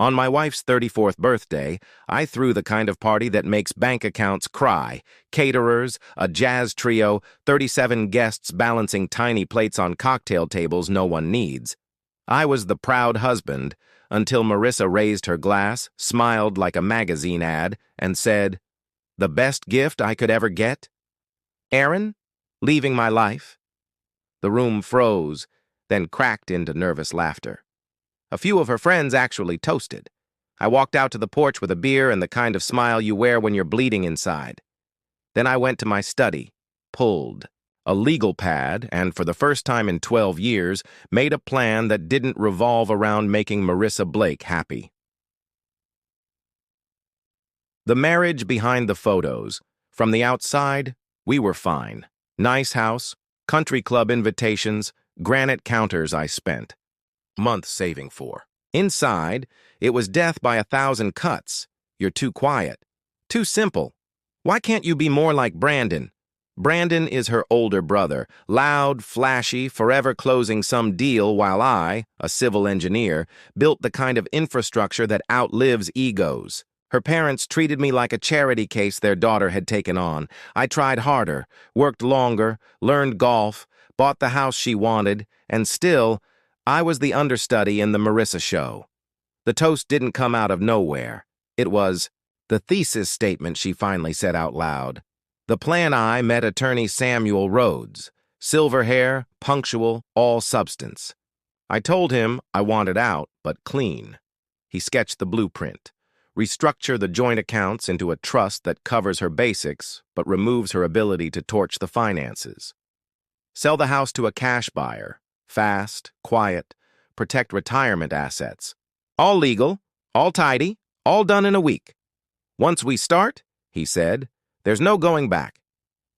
On my wife's 34th birthday, I threw the kind of party that makes bank accounts cry. Caterers, a jazz trio, 37 guests balancing tiny plates on cocktail tables no one needs. I was the proud husband until Marissa raised her glass, smiled like a magazine ad, and said, "The best gift I could ever get? Aaron, leaving my life?" The room froze, then cracked into nervous laughter. A few of her friends actually toasted. I walked out to the porch with a beer and the kind of smile you wear when you're bleeding inside. Then I went to my study, pulled a legal pad, and for the first time in 12 years, made a plan that didn't revolve around making Marissa Blake happy. The marriage behind the photos. From the outside, we were fine. Nice house, country club invitations, granite counters I spent months saving for. Inside, it was death by 1,000 cuts. You're too quiet. Too simple. Why can't you be more like Brandon? Brandon is her older brother, loud, flashy, forever closing some deal while I, a civil engineer, built the kind of infrastructure that outlives egos. Her parents treated me like a charity case their daughter had taken on. I tried harder, worked longer, learned golf, bought the house she wanted, and still, I was the understudy in the Marissa show. The toast didn't come out of nowhere. It was the thesis statement she finally said out loud. The Plan I met attorney Samuel Rhodes. Silver hair, punctual, all substance. I told him I wanted out, but clean. He sketched the blueprint. Restructure the joint accounts into a trust that covers her basics, but removes her ability to torch the finances. Sell the house to a cash buyer. Fast, quiet, protect retirement assets. All legal, all tidy, all done in a week. Once we start, he said, there's no going back.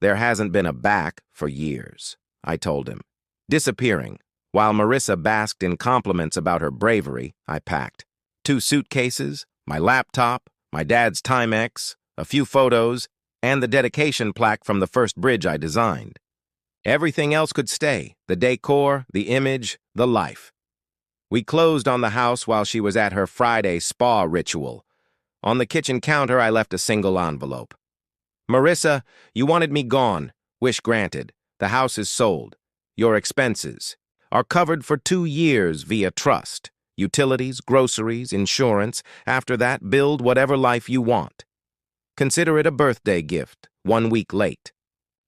There hasn't been a back for years, I told him. Disappearing. While Marissa basked in compliments about her bravery, I packed 2 suitcases, my laptop, my dad's Timex, a few photos, and the dedication plaque from the first bridge I designed. Everything else could stay, the decor, the image, the life. We closed on the house while she was at her Friday spa ritual. On the kitchen counter, I left a single envelope. Marissa, you wanted me gone. Wish granted. The house is sold. Your expenses are covered for 2 years via trust. Utilities, groceries, insurance. After that, build whatever life you want. Consider it a birthday gift, 1 week late.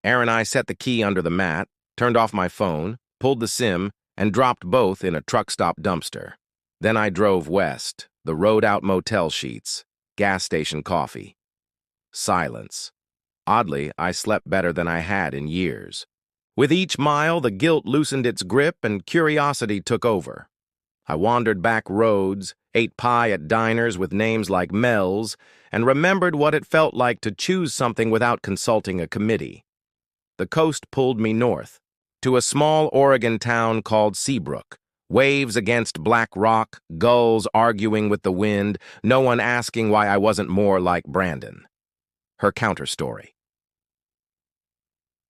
Aaron and I set the key under the mat, turned off my phone, pulled the SIM, and dropped both in a truck stop dumpster. Then I drove west, the road-out motel sheets, gas station coffee. Silence. Oddly, I slept better than I had in years. With each mile, the guilt loosened its grip and curiosity took over. I wandered back roads, ate pie at diners with names like Mel's, and remembered what it felt like to choose something without consulting a committee. The coast pulled me north, to a small Oregon town called Seabrook. Waves against black rock, gulls arguing with the wind, no one asking why I wasn't more like Brandon. Her counterstory.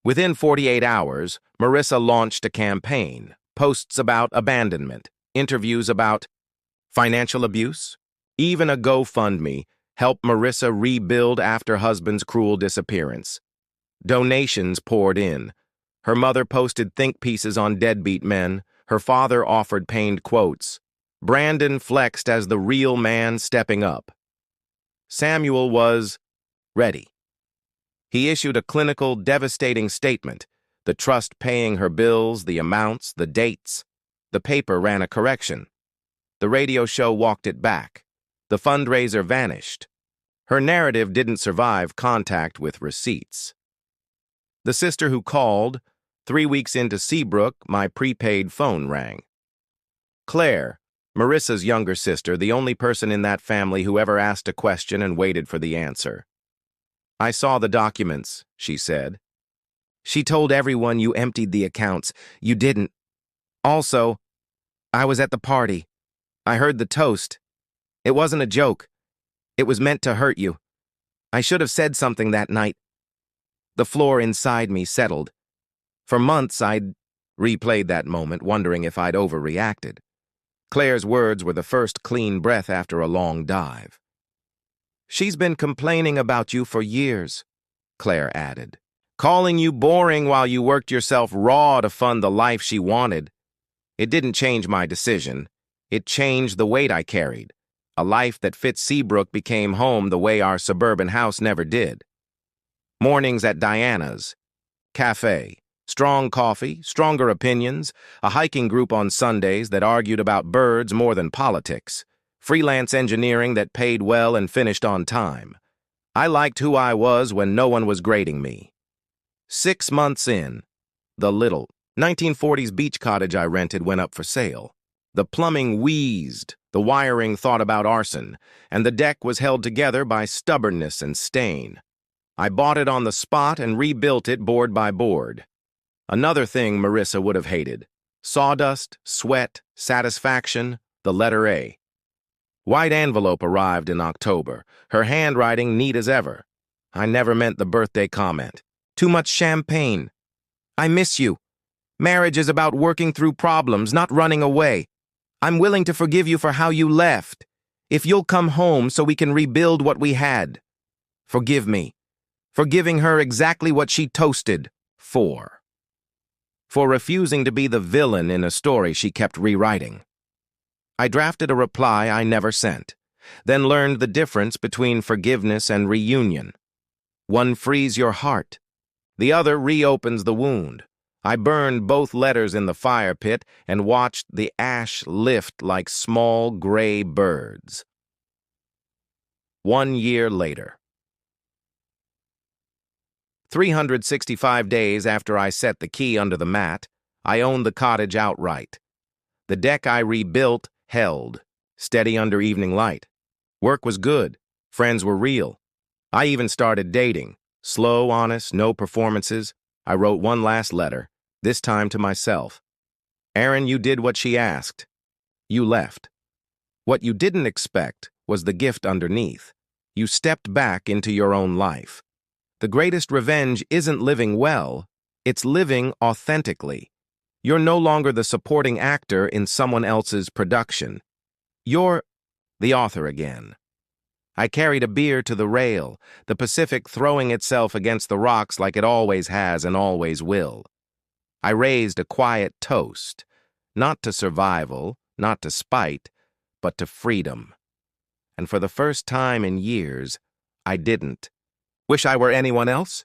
Within 48 hours, Marissa launched a campaign, posts about abandonment, interviews about financial abuse, even a GoFundMe, help Marissa rebuild after husband's cruel disappearance. Donations poured in. Her mother posted think pieces on deadbeat men. Her father offered pained quotes. Brandon flexed as the real man stepping up. Samuel was ready. He issued a clinical, devastating statement, the trust paying her bills, the amounts, the dates. The paper ran a correction. The radio show walked it back. The fundraiser vanished. Her narrative didn't survive contact with receipts. The sister who called, 3 weeks into Seabrook, my prepaid phone rang. Claire, Marissa's younger sister, the only person in that family who ever asked a question and waited for the answer. I saw the documents, she said. She told everyone you emptied the accounts. You didn't. Also, I was at the party. I heard the toast. It wasn't a joke. It was meant to hurt you. I should have said something that night. The floor inside me settled. For months, I'd replayed that moment, wondering if I'd overreacted. Claire's words were the first clean breath after a long dive. "She's been complaining about you for years," Claire added, "calling you boring while you worked yourself raw to fund the life she wanted. It didn't change my decision. It changed the weight I carried. A life that fit Seabrook became home the way our suburban house never did. Mornings at Diana's. Cafe. Strong coffee, stronger opinions, a hiking group on Sundays that argued about birds more than politics, freelance engineering that paid well and finished on time. I liked who I was when no one was grading me. 6 months in, the little 1940s beach cottage I rented went up for sale. The plumbing wheezed, the wiring thought about arson, and the deck was held together by stubbornness and stain. I bought it on the spot and rebuilt it board by board. Another thing Marissa would have hated: sawdust, sweat, satisfaction, the letter A. White envelope arrived in October, her handwriting neat as ever. I never meant the birthday comment. "Too much champagne. I miss you. Marriage is about working through problems, not running away. I'm willing to forgive you for how you left, if you'll come home so we can rebuild what we had. Forgive me for giving her exactly what she toasted for refusing to be the villain in a story she kept rewriting." I drafted a reply I never sent, then learned the difference between forgiveness and reunion. One frees your heart. The other reopens the wound. I burned both letters in the fire pit and watched the ash lift like small gray birds. 1 year later. 365 days after I set the key under the mat, I owned the cottage outright. The deck I rebuilt held, steady under evening light. Work was good. Friends were real. I even started dating. Slow, honest, no performances. I wrote one last letter, this time to myself. "Erin, you did what she asked. You left. What you didn't expect was the gift underneath. You stepped back into your own life. The greatest revenge isn't living well, it's living authentically. You're no longer the supporting actor in someone else's production. You're the author again." I carried a beer to the rail, the Pacific throwing itself against the rocks like it always has and always will. I raised a quiet toast, not to survival, not to spite, but to freedom. And for the first time in years, I didn't wish I were anyone else.